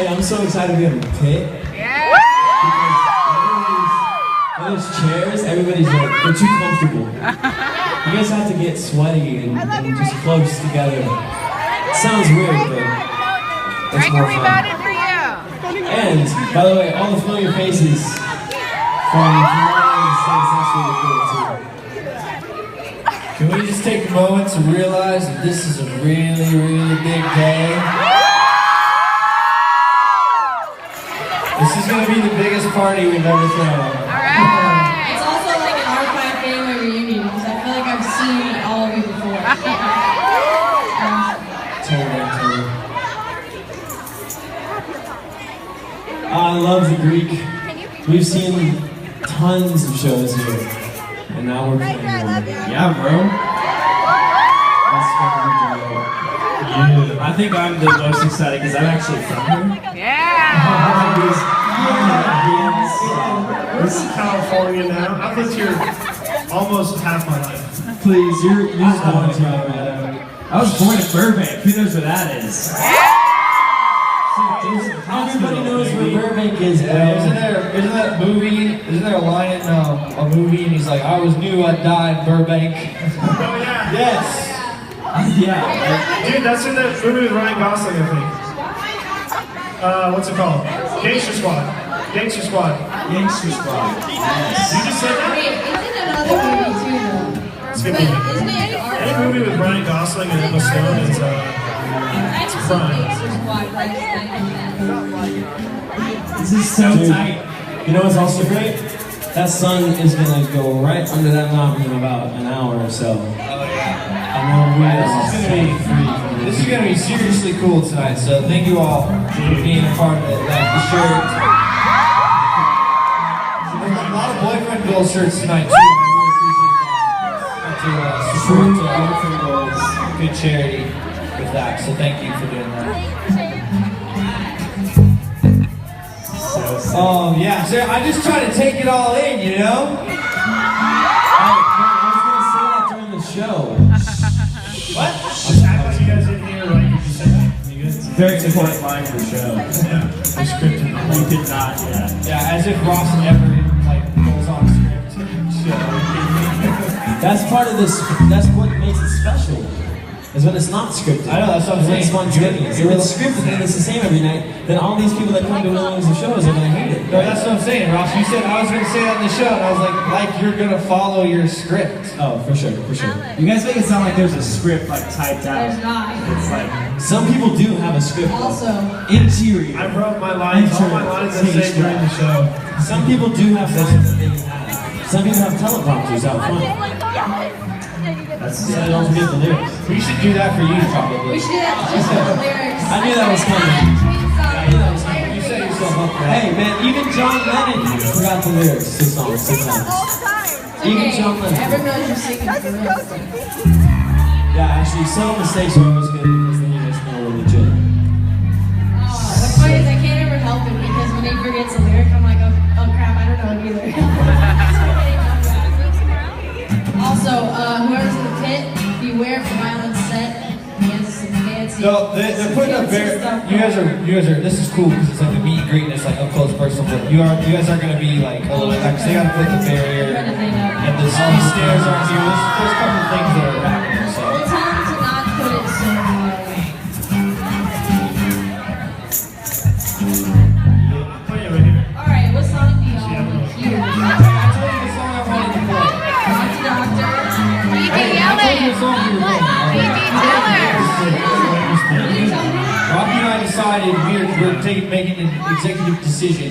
tell you, I'm so excited we have a pit. Yeah! Because those chairs, everybody's like, they're too comfortable. You guys have to get sweaty and just close together. It sounds weird, but it's more We fun. voted for you! And, by the way, all the familiar faces from United States, that's really cool too. Can we just take a moment to realize that this is a really, really big day? This is going to be the biggest party we've ever thrown. Alright! It's also like an R5 family reunion because I feel like I've seen all of you before. Totally. I love the Greek. We've seen tons of shows here, and now we're playing one. Yeah, bro. That's fucking dope. I think I'm the most excited because I'm actually from here. Yeah! This is California now. I've lived here almost half my life. Please, you're just going to I was born in Burbank. Who knows where that is? Everybody knows where Burbank is, bro. Yeah, isn't that movie? Isn't there a line in a movie and he's like, I always knew I'd die in Burbank. Oh yeah. Yes. Yeah. Dude, that's in that movie with Ryan Gosling, I think. What's it called? Gangster Squad. Gangster Squad. Gangster Squad. You just said that? Wait, it's in another movie too though. It's a good Wait, movie. isn't it Any movie with Ryan Gosling and Emma Stone is It's fun. This is so tight. You know what's also great? That sun is gonna go right under that mountain in about an hour or so. Oh yeah. I know This is gonna be seriously cool tonight. So thank you all for being a part of it. Like the shirt. There's a lot of boyfriend goal shirts tonight too. I really appreciate that. To support boyfriend goals, good charity with that. So thank you for doing that. Oh yeah, so I just try to take it all in, you know? I was gonna say that during the show. What? Just act like you guys didn't hear what you just said. You guys, it's a very important line for the show. Yeah. It's scripted. You could not, Yeah, as if Ross ever like goes on script. That's part of this. That's what makes it special. Is when it's not scripted. I know, that's what I'm When it's saying. spontaneous. If it's scripted and it's the same every night, then all these people that come to millions of shows are gonna hate it. No, that's what I'm saying, Ross. You said I was gonna say that in the show, and I was like you're gonna follow your script. Oh, for sure, for sure. You guys make it sound like there's a script like typed out. There's not. It's like Some people do have a script. though. Also, Interior. I wrote my lines, all my lines I say during the show. Some people do have lines that they can have. Some people have teleprompters out front. That's So they don't forget the lyrics. We should do that for you, we probably. should do that just for the lyrics. I knew that was coming. You set yourself up for that. Hey man, even John Lennon forgot the lyrics to songs sometimes. Even John Lennon. Everyone knows you're singing for real. Yeah, actually, some mistakes are always good because then you just know we're legit. What's funny is I can't ever help it because when he forgets a lyric, I'm like, oh crap, I don't know it either. Also, whoever's in the pit, beware for violent set. He has some fancy. No, they're putting up fancy very. stuff. You guys are. This is cool because it's like a meet and greet and it's like up close personal. But you guys are gonna be like a little. Like, they gotta put the barrier and the stairs aren't here. There's a couple of things that are happening. So. We'll tell him to not put it so Play it right here. Alright, what song do y'all want to hear? I told you the song I wanted to play. Rocky Doctor. BB Yelling! BB Teller! Rocky and I decided we're making an executive decision.